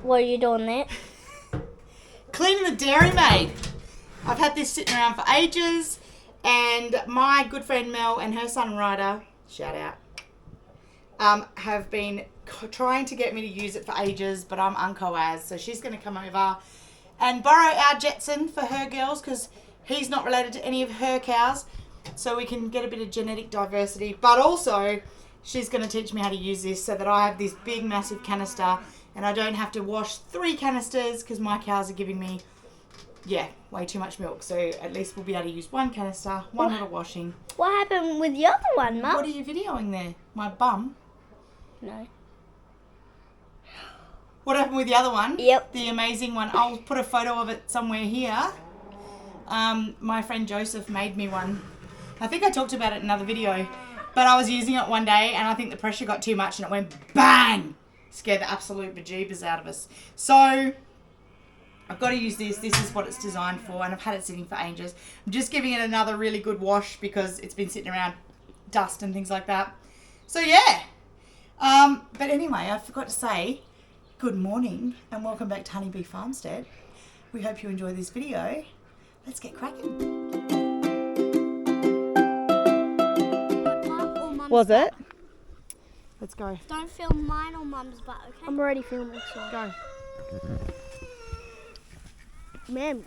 What are you doing there? Cleaning the dairy maid. I've had this sitting around for ages, and my good friend Mel and her son Ryder, shout out, have been trying to get me to use it for ages, but I'm uncoas, so she's going to come over and borrow our Jetson for her girls because he's not related to any of her cows, so we can get a bit of genetic diversity. But also, she's going to teach me how to use this so that I have this big, massive canister and I don't have to wash 3 canisters because my cows are giving me, way too much milk. So at least we'll be able to use 1 canister, one little washing. What happened with the other one, Mum? What are you videoing there? My bum? No. What happened with the other one? Yep. The amazing one. I'll put a photo of it somewhere here. My friend Joseph made me one. I think I talked about it in another video. But I was using it one day and I think the pressure got too much and it went bang! Scared the absolute bejeebers out of us. So, I've got to use this. This is what it's designed for and I've had it sitting for ages. I'm just giving it another really good wash because it's been sitting around dust and things like that. So, yeah. But anyway, I forgot to say good morning and welcome back to Honeybee Farmstead. We hope you enjoy this video. Let's get cracking. Was it? Let's go. Don't film mine or Mum's butt, okay? I'm already filming, so. Go. Ma'am.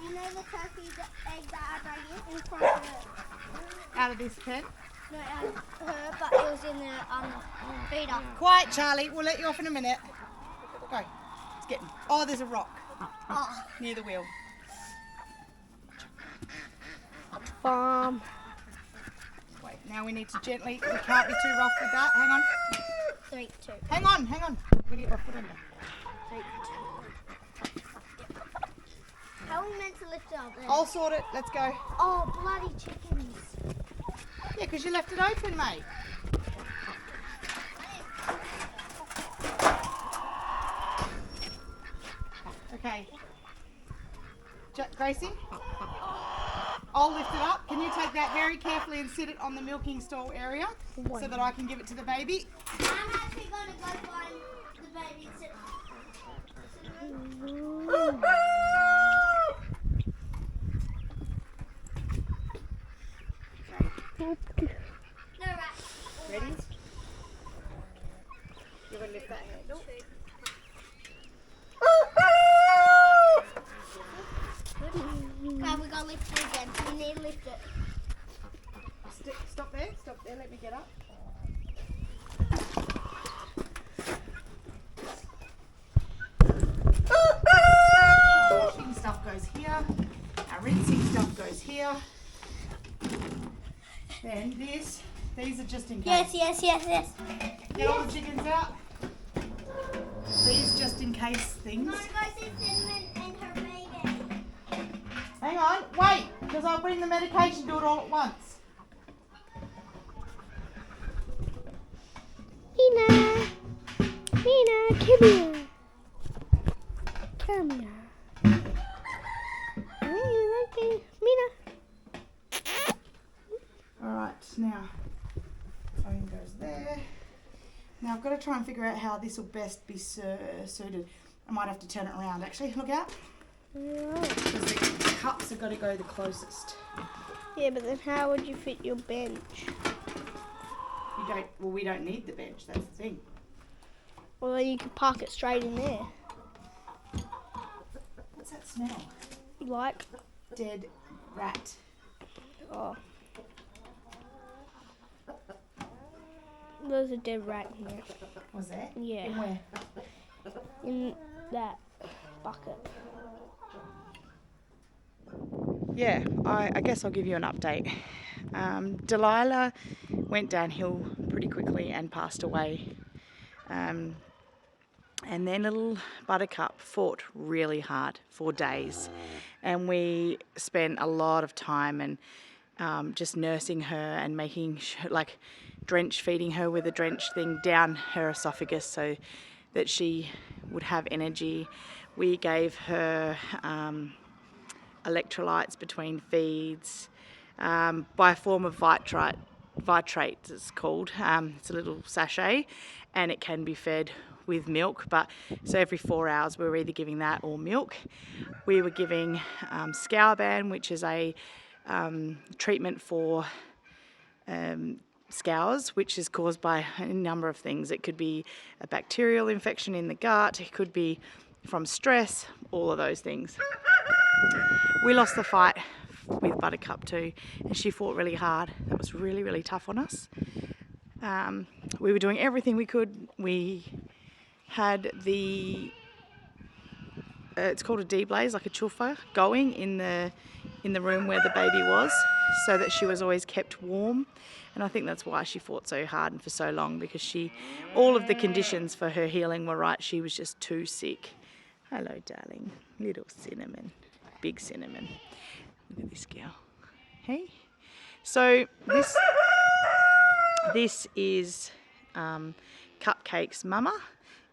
You know the turkey egg that I brought in front of her? Out of this pen. No, out of her, but it was in the feeder. Quiet, Charlie. We'll let you off in a minute. Go. It's getting. Oh, there's a rock near the wheel. Farm. Wait. Now we need to gently. We can't be too rough with that. Hang on. 3, 2. Hang on. Hang on. We'll get my foot under. 3, 2. How are we meant to lift it up then? I'll sort it. Let's go. Oh, bloody chickens. Yeah, because you left it open, mate. Okay. Gracie, I'll lift it up. Can you take that very carefully and sit it on the milking stall area so that I can give it to the baby? I'm actually going to go find the baby and sit No, right. Ready? You're going to lift that handle. Right, we're going to lift it again. We need to lift it. Stop there. Stop there. Let me get up. Our washing stuff goes here. Our rinsing stuff goes here. Then these are just in case. Yes. Get all the chickens out. These just in case things. Go see Cinnamon and her baby. Hang on, wait, because I'll bring the medication, do it all at once. Mina, come here. Come here. Mina. Alright, now, phone goes there. Now I've got to try and figure out how this will best be suited. I might have to turn it around actually, look out. Because the cups have got to go the closest. Yeah, but then how would you fit your bench? We don't need the bench, that's the thing. Well, then you could park it straight in there. What's that smell? Like? Dead rat. Oh. There's a dead rat in there. Was there? Yeah. In where? In that bucket. Yeah, I guess I'll give you an update. Delilah went downhill pretty quickly and passed away. And then little Buttercup fought really hard for days. And we spent a lot of time and just nursing her and making sure, feeding her with a drench thing down her esophagus so that she would have energy. We gave her electrolytes between feeds by a form of vitrate it's called. It's a little sachet and it can be fed with milk, but so every 4 hours we were either giving that or milk. We were giving Scourban, which is a treatment for scours, which is caused by a number of things. It could be a bacterial infection in the gut, it could be from stress, all of those things. We lost the fight with Buttercup too, and she fought really hard. That was really, really tough on us. We were doing everything we could. We had the it's called a D-blaze, like a chuffa, going in the room where the baby was, so that she was always kept warm. And I think that's why she fought so hard and for so long, because all of the conditions for her healing were right. She was just too sick. Hello, darling. Little Cinnamon. Big Cinnamon. Look at this girl. Hey? So this is Cupcake's mama.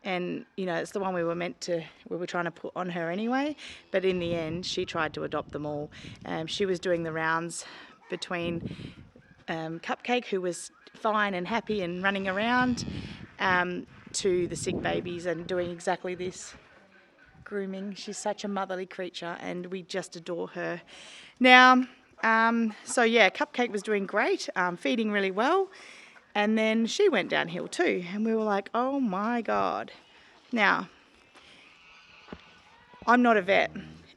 And, you know, it's the one we were trying to put on her anyway. But in the end, she tried to adopt them all. She was doing the rounds between Cupcake, who was fine and happy and running around, to the sick babies, and doing exactly this, grooming. She's such a motherly creature, and we just adore her. Now, so yeah, Cupcake was doing great, feeding really well. And then she went downhill too, and we were like, oh my God. Now, I'm not a vet,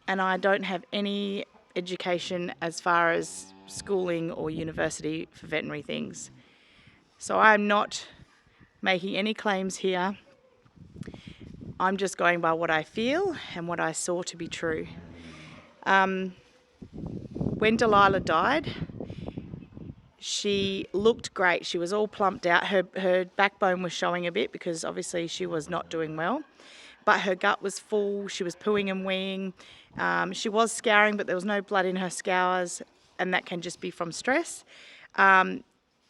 and I don't have any education as far as schooling or university for veterinary things. So I'm not making any claims here. I'm just going by what I feel and what I saw to be true. When Delilah died, she looked great. She was all plumped out. Her backbone was showing a bit because obviously she was not doing well. But her gut was full. She was pooing and weeing. She was scouring, but there was no blood in her scours, and that can just be from stress. And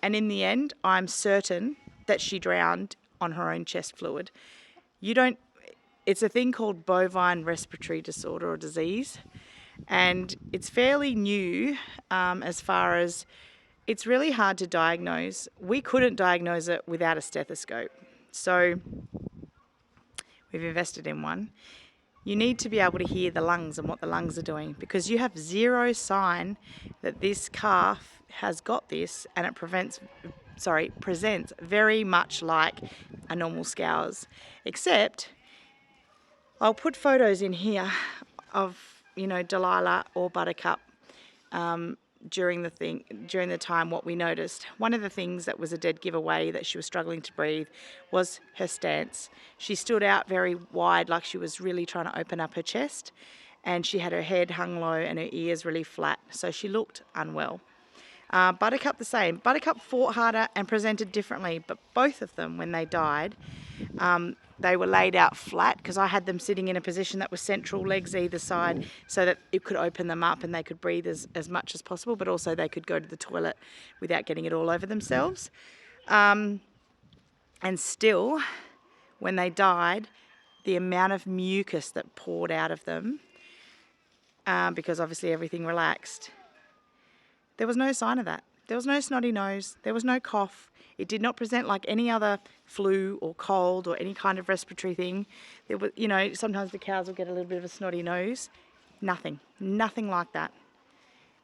in the end, I'm certain that she drowned on her own chest fluid. It's a thing called bovine respiratory disorder or disease, and it's fairly new as far as it's really hard to diagnose. We couldn't diagnose it without a stethoscope. So we've invested in one. You need to be able to hear the lungs and what the lungs are doing, because you have zero sign that this calf has got this, and it presents very much like a normal scours, except I'll put photos in here of, you know, Delilah or Buttercup during the time what we noticed. One of the things that was a dead giveaway that she was struggling to breathe was her stance. She stood out very wide, like she was really trying to open up her chest, and she had her head hung low and her ears really flat, so she looked unwell. Buttercup the same. Buttercup fought harder and presented differently, but both of them, when they died, they were laid out flat, because I had them sitting in a position that was central, legs either side, so that it could open them up and they could breathe as much as possible, but also they could go to the toilet without getting it all over themselves. And still, when they died, the amount of mucus that poured out of them, because obviously everything relaxed, there was no sign of that. There was no snotty nose, there was no cough. It did not present like any other flu or cold or any kind of respiratory thing. There was, you know, sometimes the cows will get a little bit of a snotty nose. Nothing like that.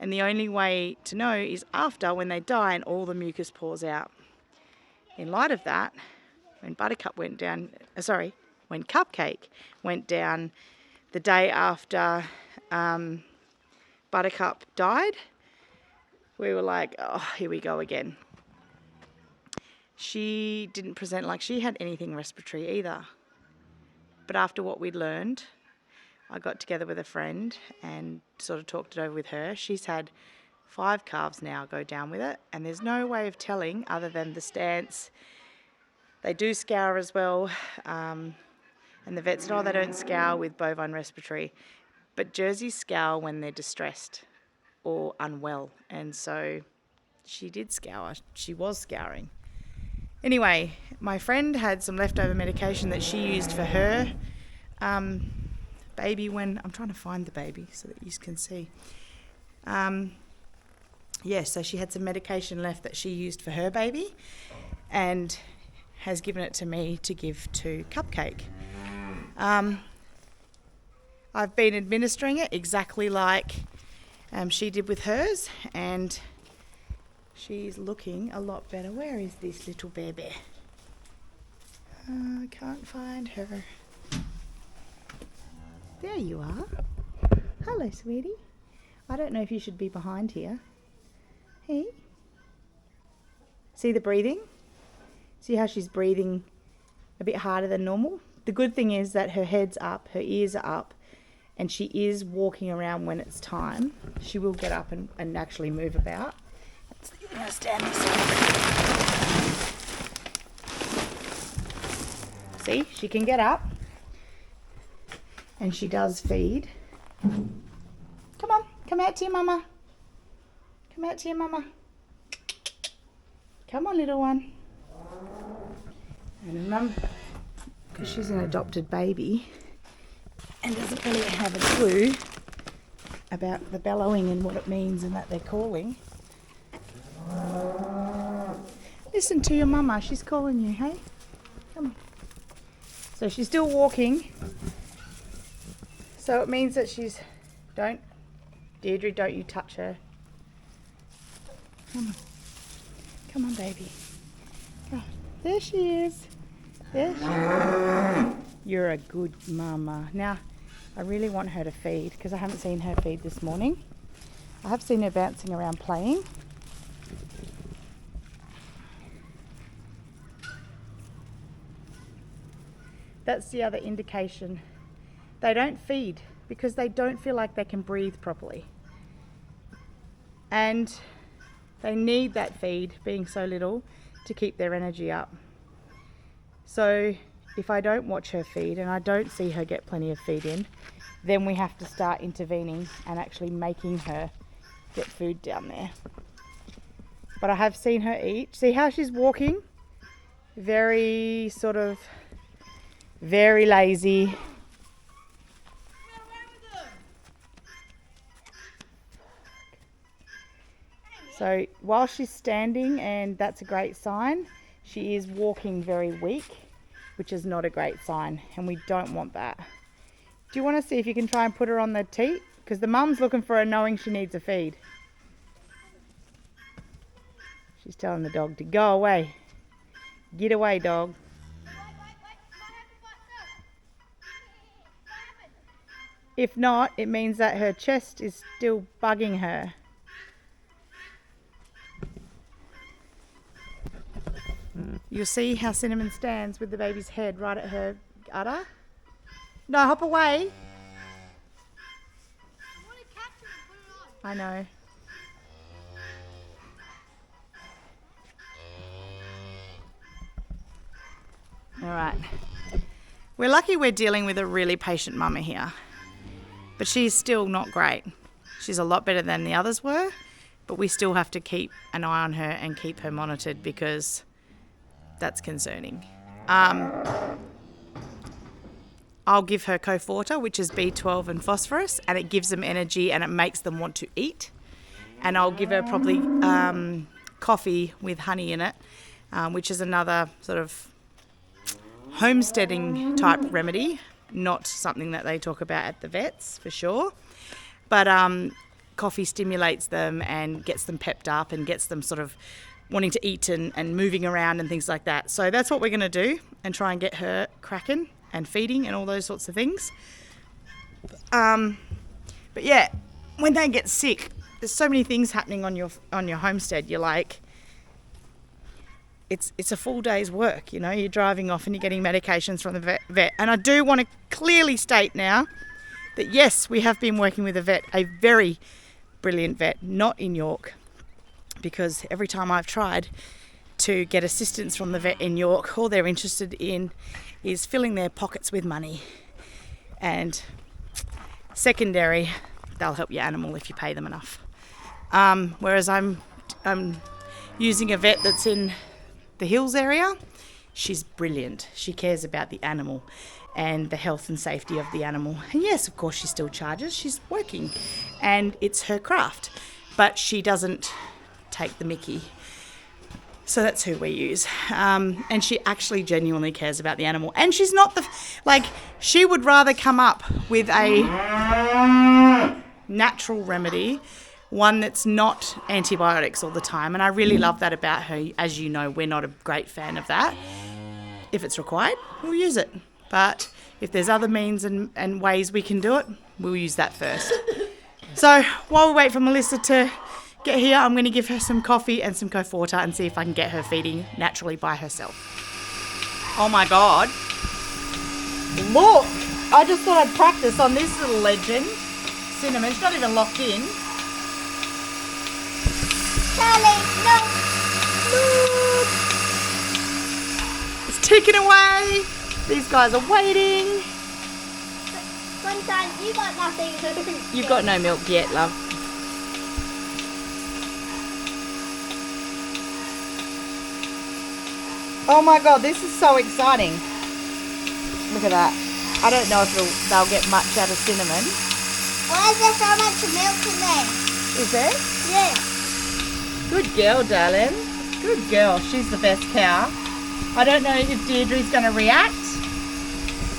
And the only way to know is after, when they die and all the mucus pours out. In light of that, when Cupcake went down the day after Buttercup died, we were like, oh, here we go again. She didn't present like she had anything respiratory either. But after what we'd learned, I got together with a friend and sort of talked it over with her. She's had 5 calves now go down with it, and there's no way of telling other than the stance. They do scour as well, and the vet said, oh, they don't scour with bovine respiratory, but Jerseys scour when they're distressed or unwell, and so she did scour. She was scouring. Anyway, my friend had some leftover medication that she used for her baby when... I'm trying to find the baby so that you can see. So she had some medication left that she used for her baby, and has given it to me to give to Cupcake. I've been administering it exactly like she did with hers, and she's looking a lot better. Where is this little baby? I can't find her. There you are. Hello, sweetie. I don't know if you should be behind here. Hey. See the breathing? See how she's breathing a bit harder than normal? The good thing is that her head's up, her ears are up, and she is walking around when it's time. She will get up and actually move about. I'm going to stand this way. See, she can get up, and she does feed. Come on, come out to your mama. Come out to your mama. Come on, little one. And remember, because she's an adopted baby and doesn't really have a clue about the bellowing and what it means and that they're calling. Listen to your mama, she's calling you, hey? Come on. So she's still walking. So it means that Deirdre, don't you touch her. Come on. Come on, baby. Go. There she is. There she is. You're a good mama. Now, I really want her to feed because I haven't seen her feed this morning. I have seen her bouncing around playing. That's the other indication. They don't feed because they don't feel like they can breathe properly. And they need that feed, being so little, to keep their energy up. So if I don't watch her feed and I don't see her get plenty of feed in, then we have to start intervening and actually making her get food down there. But I have seen her eat. See how she's walking? Very lazy. So while she's standing, and that's a great sign, she is walking very weak, which is not a great sign, and we don't want that. Do you want to see if you can try and put her on the teat? Because the mum's looking for her knowing she needs a feed. She's telling the dog to go away. Get away, dog. If not, it means that her chest is still bugging her. You'll see how Cinnamon stands with the baby's head right at her udder. No, hop away. I know. All right. We're lucky we're dealing with a really patient mama here. But she's still not great. She's a lot better than the others were, but we still have to keep an eye on her and keep her monitored because that's concerning. I'll give her Coforta, which is B12 and phosphorus, and it gives them energy and it makes them want to eat. And I'll give her probably coffee with honey in it, which is another sort of homesteading type remedy, not something that they talk about at the vets for sure. But coffee stimulates them and gets them pepped up and gets them sort of wanting to eat and moving around and things like that. So that's what we're going to do and try and get her cracking and feeding and all those sorts of things. But yeah, when they get sick, there's so many things happening on your homestead. You're like, it's a full day's work, you know. You're driving off and you're getting medications from the vet. And I do want to clearly state now that yes, we have been working with a very brilliant vet, not in York, because every time I've tried to get assistance from the vet in York, all they're interested in is filling their pockets with money. And secondary, they'll help your animal if you pay them enough. Whereas I'm using a vet that's in the hills area. She's brilliant. She cares about the animal and the health and safety of the animal. And yes, of course, she still charges. She's working and it's her craft, but she doesn't take the mickey. So that's who we use. And she actually genuinely cares about the animal. And she's not she would rather come up with a natural remedy, one that's not antibiotics all the time. And I really love that about her. As you know, we're not a great fan of that. If it's required, we'll use it. But if there's other means and ways we can do it, we'll use that first. So while we wait for Melissa to get here, I'm going to give her some coffee and some Coforta and see if I can get her feeding naturally by herself. Oh my God. Look, I just thought I'd practice on this little legend. Cinnamon, she's not even locked in. Charlie, no. It's ticking away. These guys are waiting. Sometimes you got nothing. You've got no milk yet, love. Oh my God, this is so exciting. Look at that. I don't know if they'll get much out of Cinnamon. Why is there so much milk in there? Is there? Yeah. Good girl, darling. Good girl. She's the best cow. I don't know if Deirdre's going to react.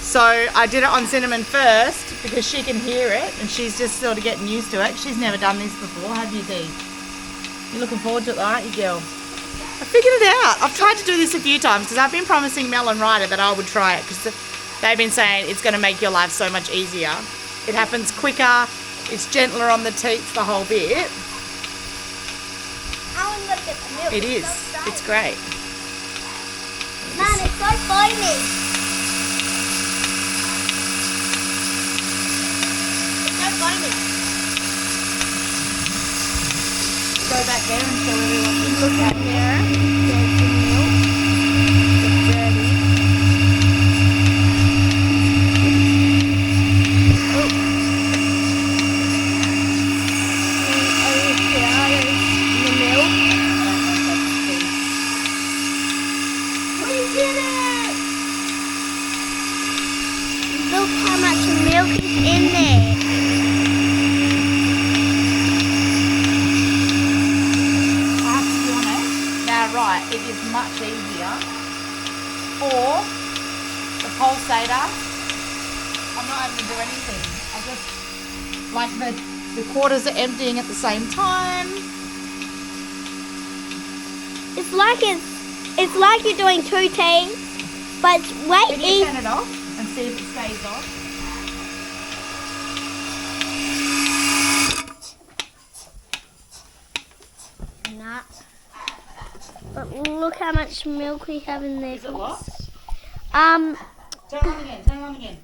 So I did it on Cinnamon first because she can hear it and she's just sort of getting used to it. She's never done this before, have you, Dee? You're looking forward to it, aren't you, girl? I figured it out. I've tried to do this a few times because I've been promising Mel and Ryder that I would try it because they've been saying it's going to make your life so much easier. It happens quicker, it's gentler on the teats, the whole bit. I want to look at the milk. It is. So It's great. Man, it's so foamy. It's so foamy. Go back there and show everyone. Look at there. There's the milk. It's dirty. Oh. And over here is the milk. We did it! Look how much milk is in there. Right, it is much easier for the pulsator. I'm not having to do anything. I just, like the quarters are emptying at the same time. It's like you're doing two teams, but it's way Can you easier. turn it off and see if it stays on? Not. But look how much milk we have in there. Is it locked? Um, Turn it on again, turn it on again.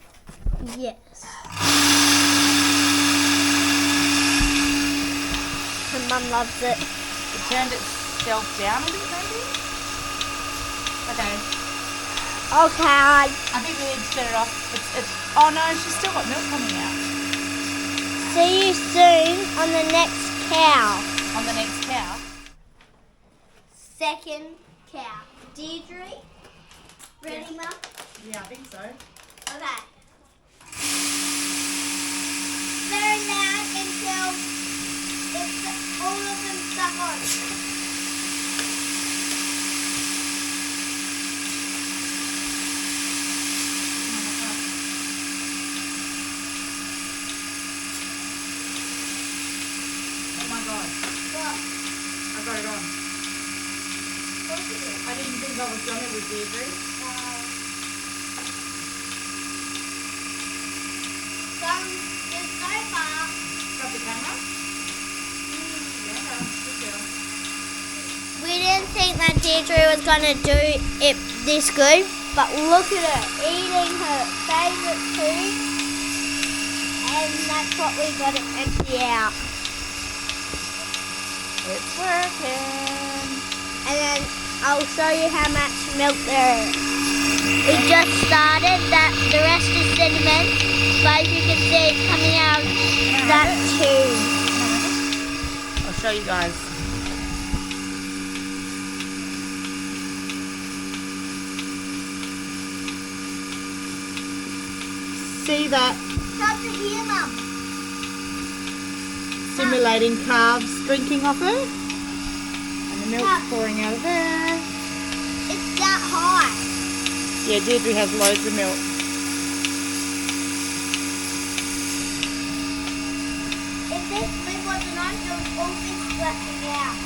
yes. My mum loves it. It turned itself down a bit, maybe? Okay. Okay. I think we need to turn it off. Oh no, she's still got milk coming out. See you soon on the next cow. On the next cow. Second cow. Deirdre? Ready, Mum? Yeah, I think so. Okay. Very loud until it's all of them stuck on. Oh my God. What? I got it on. What is it? I didn't think I was done it with Deirdre. It's so far. Got the camera? Yeah, good girl. We didn't think that Deirdre was going to do it this good, but look at her eating her favourite food, and that's what we got to empty out. It's working. And then I'll show you how much milk there is. We just started, the rest is cinnamon, but as you can see it's coming out of that tube. I'll show you guys. See that? Stop it here, Mum. Simulating calves drinking off her. And the milk's pouring out of there. It's that high. Yeah, Deirdre has loads of milk. If this lid wasn't on, it would all be splashing out.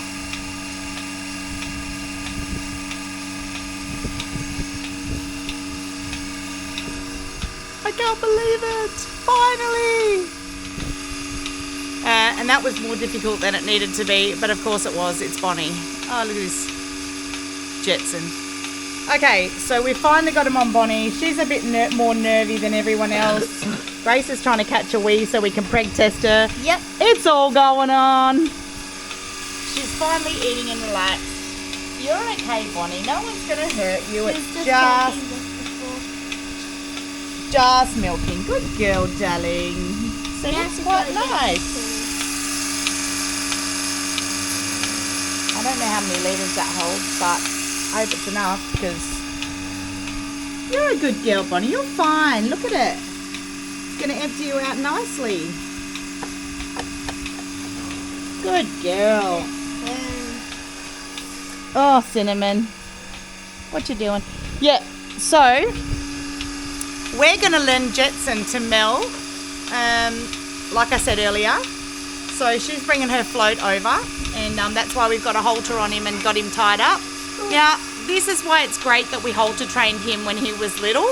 I can't believe it! Finally! And that was more difficult than it needed to be, but of course it was. It's Bonnie. Oh, look at this Jetson. Okay, so we finally got him on Bonnie. She's a bit more nervy than everyone else. Grace is trying to catch a wee so we can preg test her. Yep. It's all going on. She's finally eating and relaxed. You're okay, Bonnie. No one's going to hurt you. It's just milking. Good girl, darling. So that's quite nice. I don't know how many litres that holds, but I hope it's enough because you're a good girl, Bonnie. You're fine. Look at it. It's going to empty you out nicely. Good girl. Oh, Cinnamon. What you doing? Yeah, so we're going to lend Jetson to Mel, like I said earlier. So she's bringing her float over, and that's why we've got a halter on him and got him tied up. Now, this is why it's great that we halter trained him when he was little,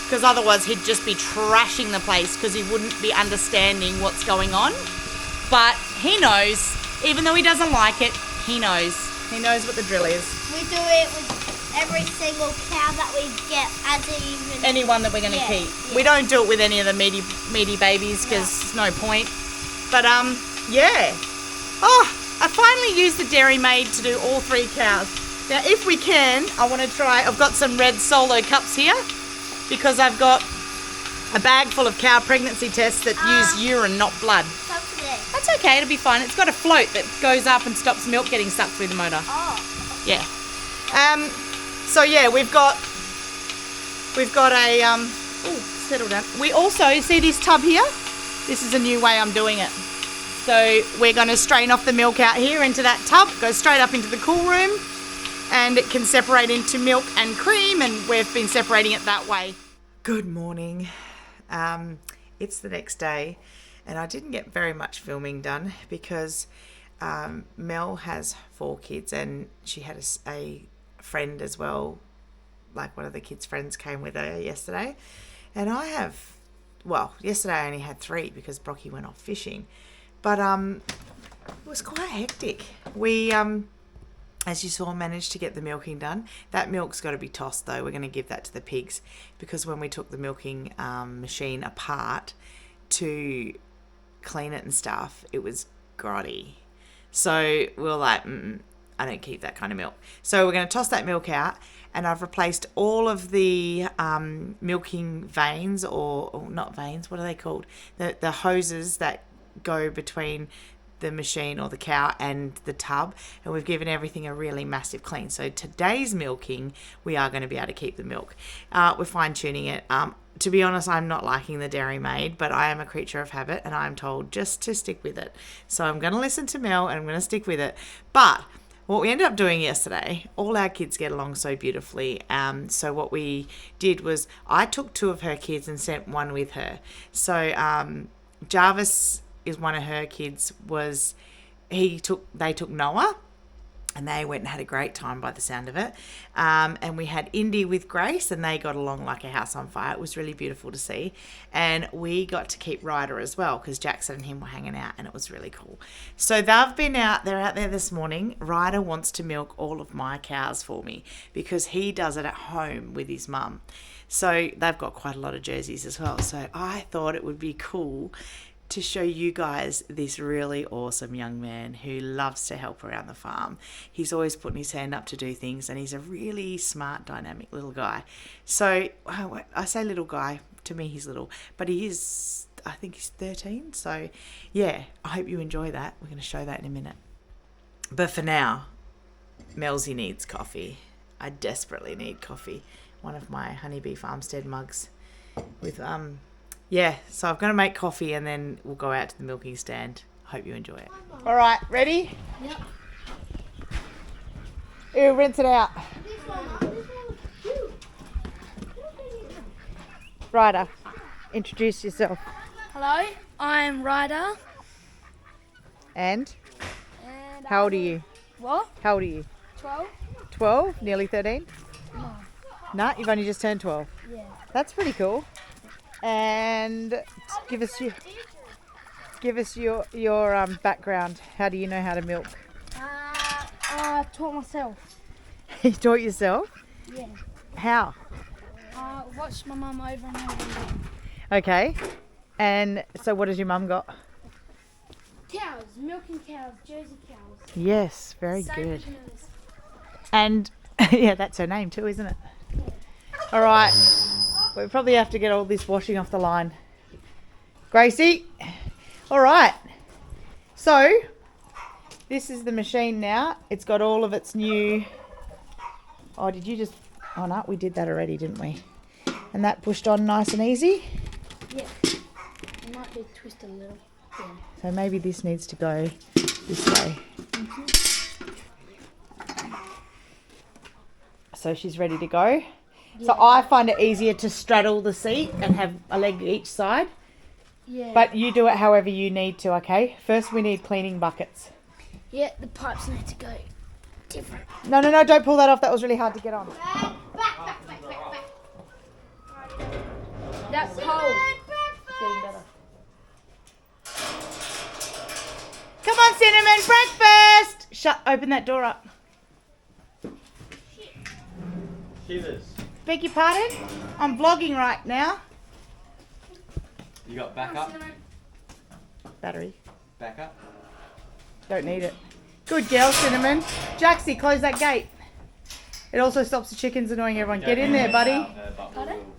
because otherwise he'd just be trashing the place because he wouldn't be understanding what's going on. But he knows, even though he doesn't like it, he knows. He knows what the drill is. We do it with every single cow that we get, as even anyone that we're going to keep. Yeah. We don't do it with any of the meaty babies because there's no point. But yeah. Oh, I finally used the Dairy Maid to do all 3 cows. Now, if we can, I want to try. I've got some red Solo cups here because I've got a bag full of cow pregnancy tests that use urine, not blood. That's okay. It'll be fine. It's got a float that goes up and stops milk getting sucked through the motor. Oh. Yeah. So yeah, we've got a settle down. We also see this tub here. This is a new way I'm doing it. So we're going to strain off the milk out here into that tub, go straight up into the cool room, and it can separate into milk and cream, and we've been separating it that way. Good morning. It's the next day, and I didn't get very much filming done because Mel has 4 kids, and she had a friend as well, like one of the kids' friends came with her yesterday, and yesterday I only had 3 because Brocky went off fishing, but it was quite hectic. We as you saw, managed to get the milking done. That milk's got to be tossed though. We're going to give that to the pigs because when we took the milking machine apart to clean it and stuff, it was grotty. So we were like, I don't keep that kind of milk. So we're going to toss that milk out, and I've replaced all of the milking veins, or not veins, what are they called? The hoses that go between the machine or the cow and the tub, and we've given everything a really massive clean. So today's milking, we are going to be able to keep the milk. We're fine-tuning it. To be honest, I'm not liking the Dairy Maid, but I am a creature of habit, and I'm told just to stick with it. So I'm going to listen to Mel, and I'm going to stick with it. But what we ended up doing yesterday, all our kids get along so beautifully. So what we did was I took 2 of her kids and sent one with her. So Jarvis is one of her kids. They took Noah, and they went and had a great time by the sound of it. And we had Indy with Grace, and they got along like a house on fire. It was really beautiful to see. And we got to keep Ryder as well because Jackson and him were hanging out, and it was really cool. So they're out there this morning. Ryder wants to milk all of my cows for me because he does it at home with his mum. So they've got quite a lot of jerseys as well. So I thought it would be cool to show you guys this really awesome young man who loves to help around the farm. He's always putting his hand up to do things, and he's a really smart, dynamic little guy. So I say little guy, to me he's little, but he is, I think he's 13. So yeah, I hope you enjoy that. We're going to show that in a minute. But for now, Melzy needs coffee. I desperately need coffee. One of my honeybee farmstead mugs with yeah, so I'm going to make coffee and then we'll go out to the milking stand. Hope you enjoy it. All right, ready? Yep. Ew, rinse it out. Ryder, introduce yourself. Hello, I'm Ryder. And And how old are you? What? How old are you? 12? 12? Nearly 13? No. No, you've only just turned 12. Yeah. That's pretty cool. And give us your background. How do you know how to milk? I taught myself. You taught yourself? Yeah. How? Watched my mum over and over again. Okay. And so what has your mum got? Cows, milking cows, Jersey cows. Yes, very Same good. as Miller's. And yeah, that's her name too, isn't it? All right. We probably have to get all this washing off the line. Gracie. All right. So this is the machine now. It's got all of its new... Oh, did you just... Oh, no, we did that already, didn't we? And that pushed on nice and easy. Yeah. It might be twisted a little. Yeah. So maybe this needs to go this way. So she's ready to go. Yeah. So I find it easier to straddle the seat and have a leg each side. Yeah. But you do it however you need to, okay? First we need cleaning buckets. Yeah, the pipes need to go different. No, don't pull that off. That was really hard to get on. That's cold. Getting better. Come on, Cinnamon, breakfast! Open that door up. Shivers. Beg your pardon? I'm vlogging right now. You got backup? Battery. Backup? Don't need it. Good girl, Cinnamon. Jaxie, close that gate. It also stops the chickens annoying everyone. Get in there, buddy.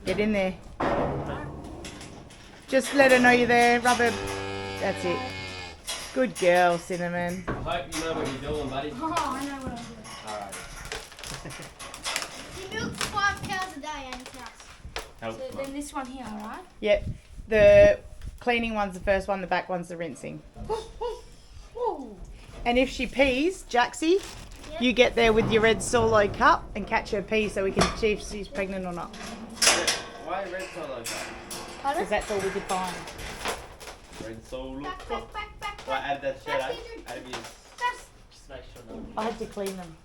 Get in there. Just let her know you're there. Rub her. That's it. Good girl, Cinnamon. I hope you know what you're doing, buddy. Oh, I know what I'm doing. Alright. He milks 5 cows a day and cows. So then this one here, alright? Yep. The cleaning one's the first one. The back one's the rinsing. And if she pees, Jaxie, you get there with your red solo cup and catch her pee so we can see if she's pregnant or not. Why red solo cup? Because that's all we could find. Red solo Back, cup. back, back, back, Well, back. add that shit, Back, eh? Adrian. Out of his... Back. Just make sure no. I had to clean them.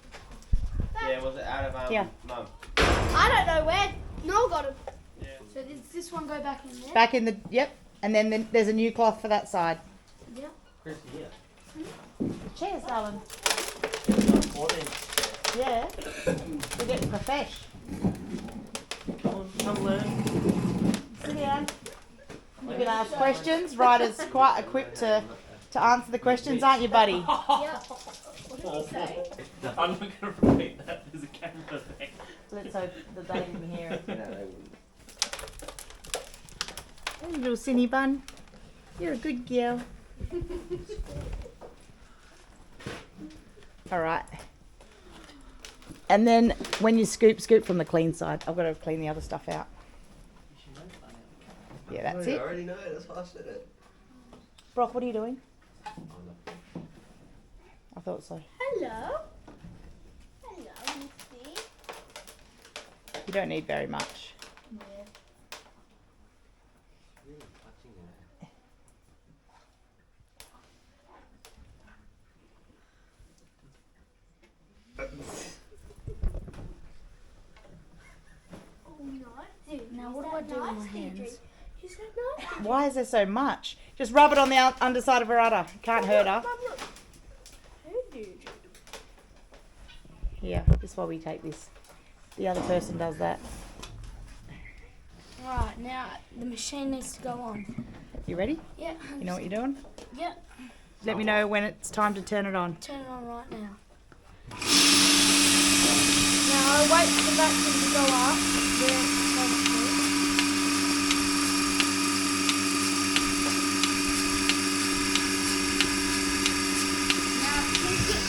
Yeah, was it out of Yeah. Mum? I don't know where. No, got him. Yeah. So does this one go back in there? Back in the, yep. And then there's a new cloth for that side. Yeah. Chris, here. Cheers, darling. 14. Yeah. We're getting profesh. Come learn. Sit down. You can ask questions. Ryder's quite equipped to answer the questions, aren't you, buddy? Yeah. What did you say? I'm not going to repeat that. There's a camera there. Let's hope that they can hear it. No, they wouldn't. Hey, little Cinny bun. You're a good girl. All right. And then when you scoop from the clean side. I've got to clean the other stuff out. Yeah, that's I it. already know, that's why I said it. Brock, what are you doing? I thought so. Hello. Hello, Missy. You don't need very much. Oh, no. Dude, Now what do I do with my hands? You said no. Why is there so much? Just rub it on the underside of her udder. Can't hurt her. Here, this is why we take this. The other person does that. Right, now the machine needs to go on. You ready? Yeah. You know what you're doing? Yeah. Let me know when it's time to turn it on. Turn it on right now. Now I wait for the vacuum to go up. Then it's supposed to. Now take it.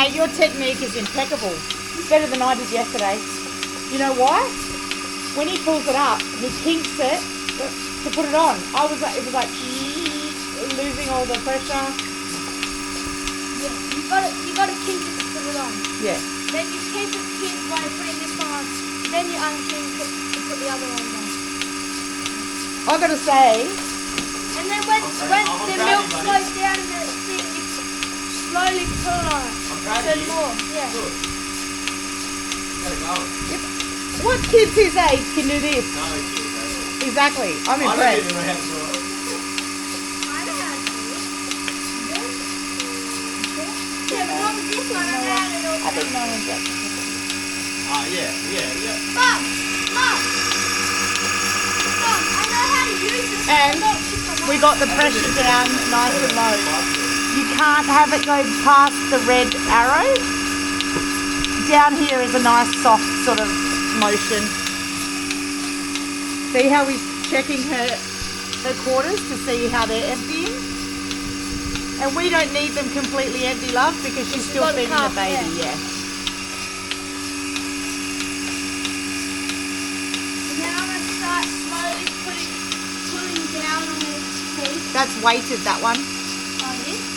Mate, your technique is impeccable. It's better than I did yesterday. You know why? When he pulls it up, he kinks it to put it on. I was like, it was like losing all the pressure. Yeah, you gotta kink it to put it on. Yeah. Then you keep it kinked while you're putting this one on. Then you unkink it to put the other one on. I gotta say, And then when the milk slows down in the thing, you slowly pull it on. Then more. Yeah. what kids his age can do this? Exactly. I'm impressed. I know how to do it. Yeah, but not with this one. I know how to do it. I think no one gets it. Mom! I know how to use this. And we got the pressure down nice and low. You can't have it go past the red arrow. Down here is a nice soft sort of motion. See how he's checking her quarters to see how they're emptying? And we don't need them completely empty, love, because she's still got a feeding the calf, baby, yeah. And then I'm going to start slowly pulling down on the teeth. That's weighted, that one. Oh, this?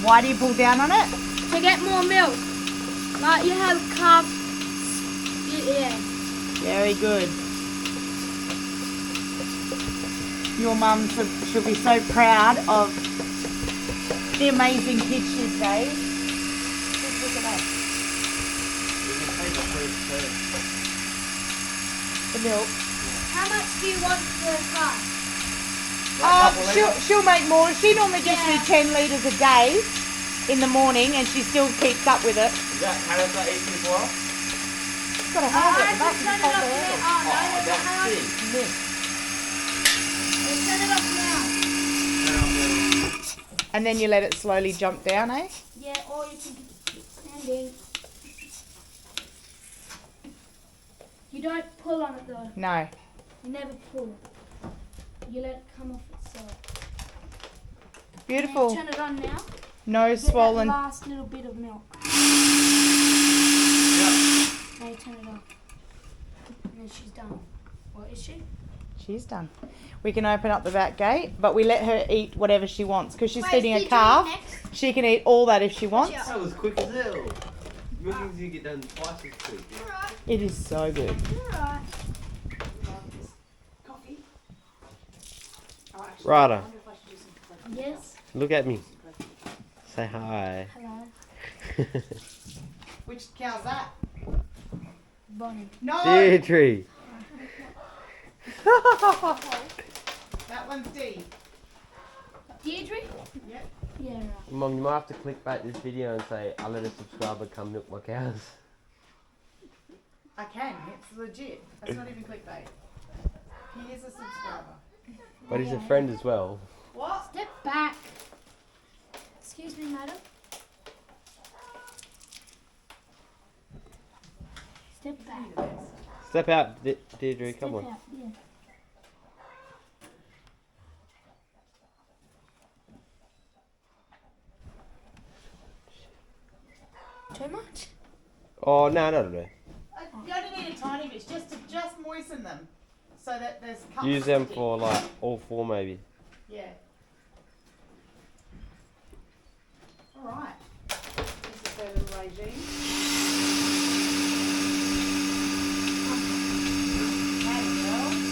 Why do you pull down on it? To get more milk. Like you have calves. Yeah. Very good. Your mum should be so proud of the amazing kids she's raised. Just look at that. The milk. How much do you want for the calf? She'll make more. She normally gives me Yeah. 10 litres a day in the morning, and she still keeps up with it. Is that carrots that eat before? She's got a handle at the back. Turn it up now. Oh, no, That's hang on. big. Turn it up now. And then you let it slowly jump down, eh? Yeah, or you can standing. You don't pull on it though. No. You never pull. You let it come off itself. Beautiful. Turn it on now. No Get swollen. that last little bit of milk. Now you turn it off. And then she's done. What is she? She's done. We can open up the back gate, but we let her eat whatever she wants because she's Wait, feeding a did you calf. next? She can eat all that if she wants. Yeah. That was quick as hell. Milkings you get done twice as quick. Alright, It is so good. alright. Coffee. Ryder, Yes. look at me. Say hi. Hello. Which cow's that? Bonnie. No. Deirdre. That one's D. Deirdre? Yep. Yeah, right. Mum, you might have to click back this video and say, I let a subscriber come milk my cows. I can. It's legit. That's not even clickbait. He is a subscriber. But he's a friend as well. What? Step back. Excuse me, madam. Step back. Step out, Deirdre, come Step on. out, yeah. Too much? Oh, no, no. You only need a tiny bit, just to moisten them, so that there's. Use them for like all four maybe. Yeah. All right. This is their little regime. Hey, girl.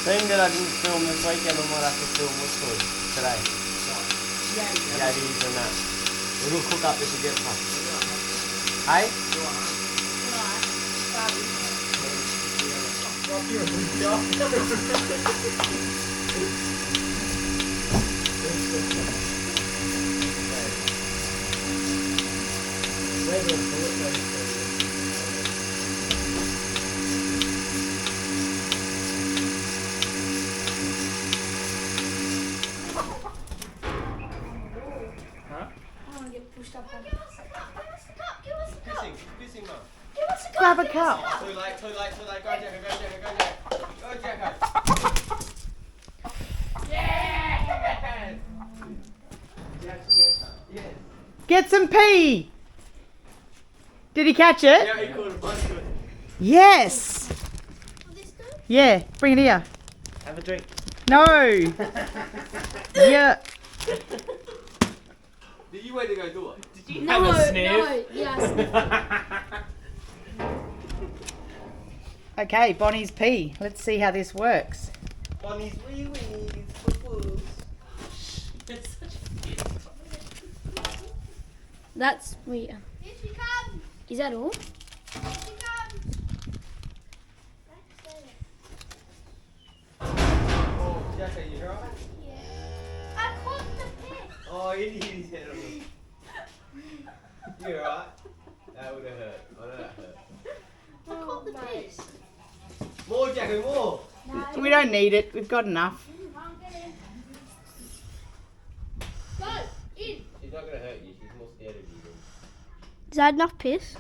Thing that I didn't film this weekend, I might have to film what's called today. Yabbies and that. We'll cook up if we get some. Hey? Pissing, Mum. Grab a cup. Too late. Go, Jacko. Go, Jacko. Yes. Get some pee. Did he catch it? Yeah, he caught a bunch of it. Yes. Yeah, bring it here. Have a drink. No. Yeah. Did you wait to go do it? Did you No, no, yes. Okay, Bonnie's pee. Let's see how this works. Bonnie's wee weenies. That's weird. Here she comes. Is that all? Here she comes. Oh, Jacko, you alright? Yeah. I caught the pig. Oh, he hit his head on it. You alright? That would have hurt. I know that hurt. I caught the pig. More, Jacko, more. We don't need it. We've got enough. Go in. She's not going to hurt you. She's more scared of you. Is that enough piss?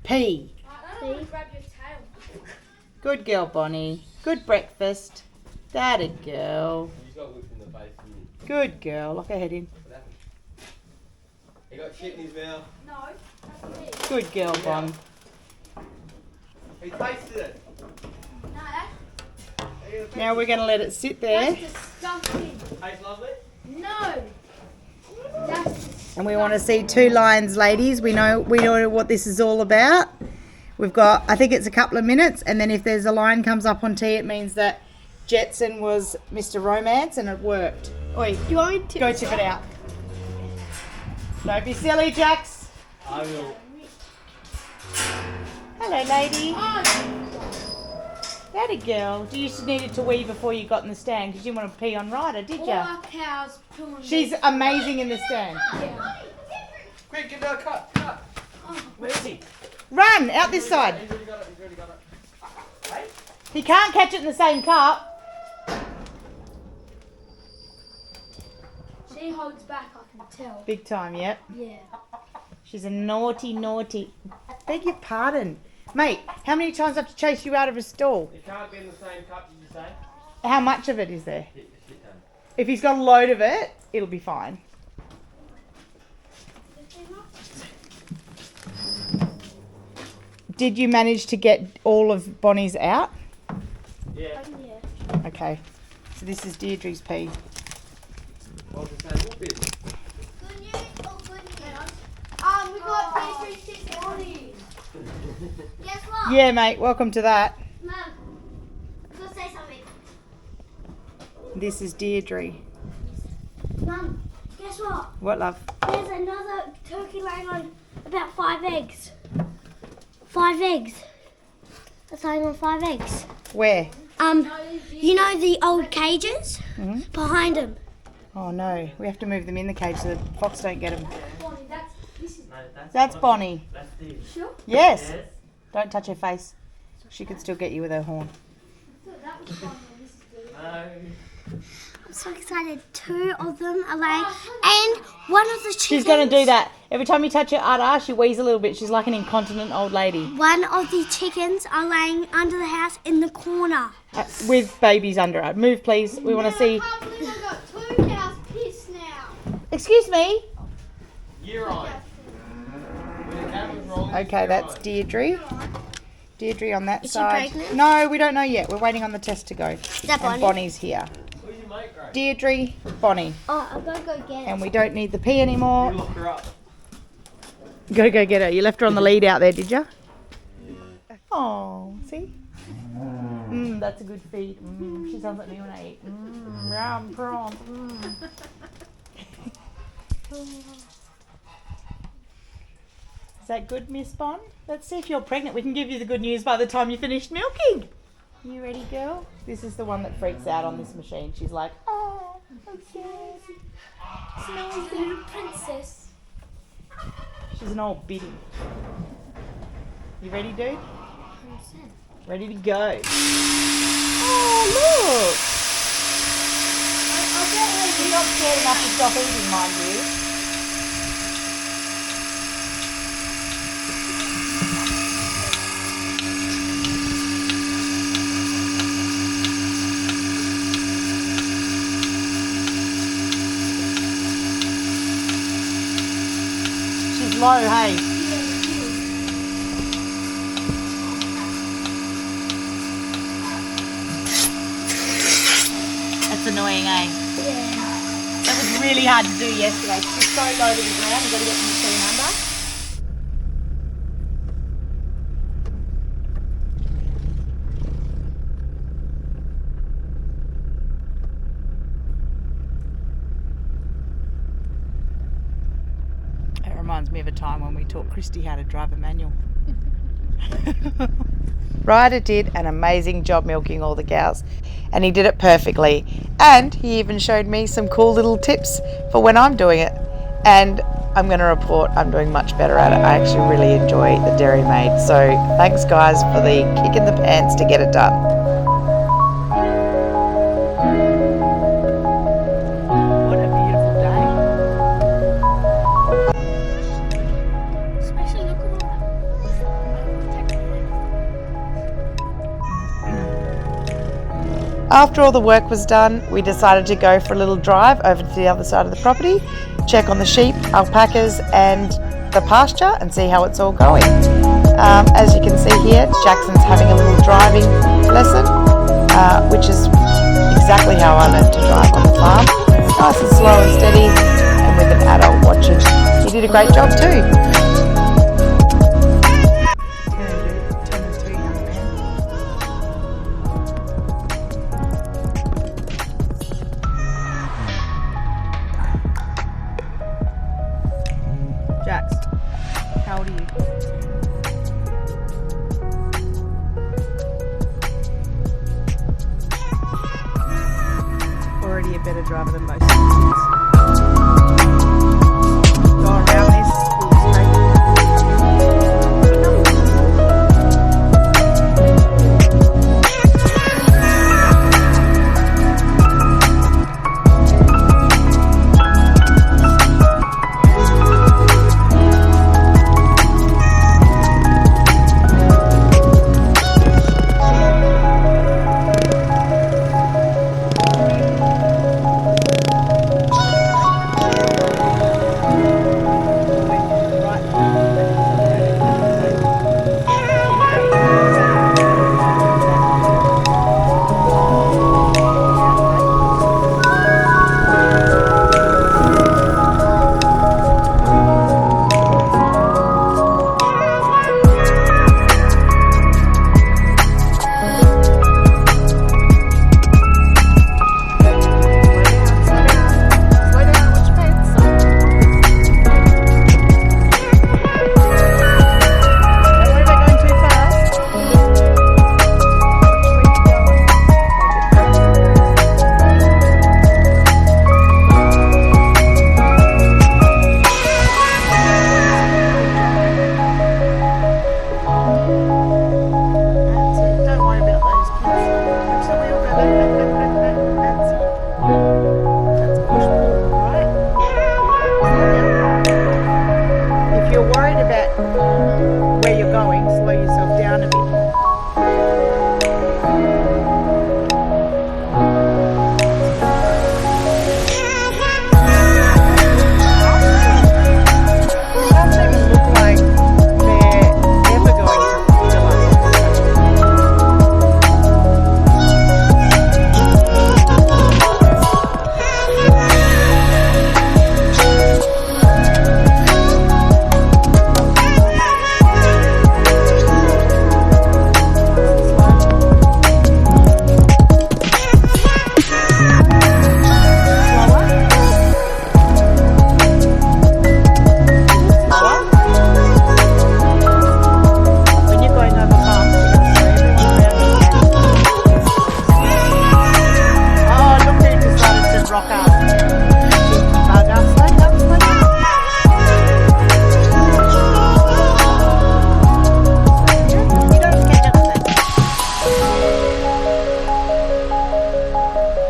Pee. Grab your tail. Good girl, Bonnie. Good breakfast. That a girl. You just got whipped in the face. Good girl. Lock her head in. What happened? He got shit in his mouth. No, that's me. Good girl, Bon. He tasted it. No, that's Now we're going to let it sit there. disgusting. Tastes lovely. No. That's And we want to see 2 lions, ladies. We know what this is all about. We've got, I think it's a couple of minutes, and then if there's a lion comes up on tee, it means that Jetson was Mr. Romance and it worked. Oi, Do you want me to? go tip it out. Don't be silly, Jax. I will. Hello, lady. That a girl. You just needed to wee before you got in the stand because you didn't want to pee on Ryder, did all you? our cows pulling. She's amazing in the stand. Yeah. Quick, get that cut. Where is he? Run out this side. He's already got it. Hey? He can't catch it in the same cup. She holds back, I can tell. Big time, yep. Yeah. She's a naughty. Beg your pardon. Mate, how many times do I have to chase you out of a stall? It can't be in the same cup, did you say? How much of it is there? Shit done. If he's got a load of it, it'll be fine. Did you manage to get all of Bonnie's out? Yeah. Okay. So this is Deirdre's pee. I was going to say, what bit? Good news or good news? We got Deirdre's 6 bodies. Guess what? Yeah, mate. Welcome to that. Mum, go say something. This is Deirdre. Mum, guess what? What, love? There's another turkey laying on about 5 eggs. 5 eggs. It's laying on 5 eggs. Where? You know the old cages? Mhm. Behind them. Oh no, we have to move them in the cage so the fox don't get them. Bonnie, That's Bonnie. That's the. Sure? Yes. Don't touch her face. She could still get you with her horn. That was fun. This is good. No. I'm so excited. 2 of them are laying, and one of the chickens. She's going to do that. Every time you touch her udder, she wheezes a little bit. She's like an incontinent old lady. One of the chickens are laying under the house in the corner. With babies under her. Move, please. We want to see. I can't believe I got 2 cows pissed now. Excuse me. You're on. When the camera's rolling, Okay, you're that's on. Deirdre. Deirdre on that Is she side. pregnant? No, we don't know yet. We're waiting on the test to go. that And Bonnie? Bonnie's here. Who's your mate, Grace? Deirdre, Bonnie. Oh, I'm going to go get it. And we don't need the pee anymore. You lock her up. Go get her. You left her on the lead out there, did you? Oh, see? That's a good feed. She sounds like me when I eat. Yum, prawn. Is that good, Miss Bond? Let's see if you're pregnant. We can give you the good news by the time you finished milking. You ready, girl? This is the one that freaks out on this machine. She's like, oh, I'm scared. Smells little princess. She's an old biddy. You ready, dude? 100%. Ready to go. Oh, look. I'll get her. She's not scared enough to stop eating, mind you. She's low, hey? That's annoying, eh? Yeah. That was really hard to do yesterday. She's so low to the ground, we've got to get the machine under. It reminds me of a time when we taught Christy how to drive a manual. Ryder did an amazing job milking all the cows, and he did it perfectly, and he even showed me some cool little tips for when I'm doing it, and I'm going to report I'm doing much better at it. I actually really enjoy the Dairy Maid, so thanks guys for the kick in the pants to get it done. What a beautiful day. Especially look at all that. After all the work was done, we decided to go for a little drive over to the other side of the property, check on the sheep, alpacas and the pasture and see how it's all going. As you can see here, Jackson's having a little driving lesson, which is exactly how I learned to drive on the farm. Nice and slow and steady, and with an adult watching. He did a great job too. Jax, how old are you? Already a better driver than most of the kids. Go around this straight.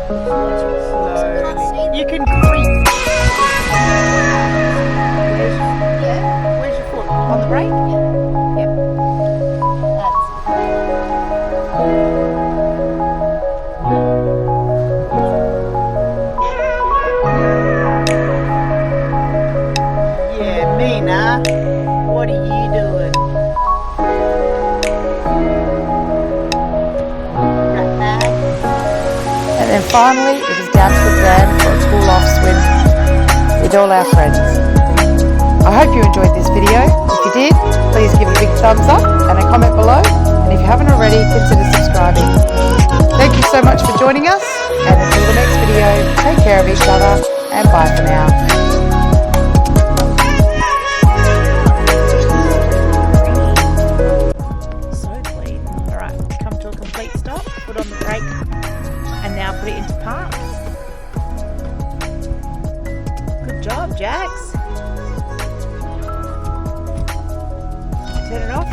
Slowly. You can creep. Where's your foot? On the brake? Yep. Yeah, Mina, what are you doing? Rat bag. And then finally, it was down to the plan for a cool-off swim with all our friends. I hope you enjoyed this video. If you did, please give it a big thumbs up and a comment below. And if you haven't already, consider subscribing. Thank you so much for joining us, and until the next video, take care of each other, and bye for now. So clean. Alright, come to a complete stop, put on the brake, and now put it into park. Good job, Jax. Turn it off.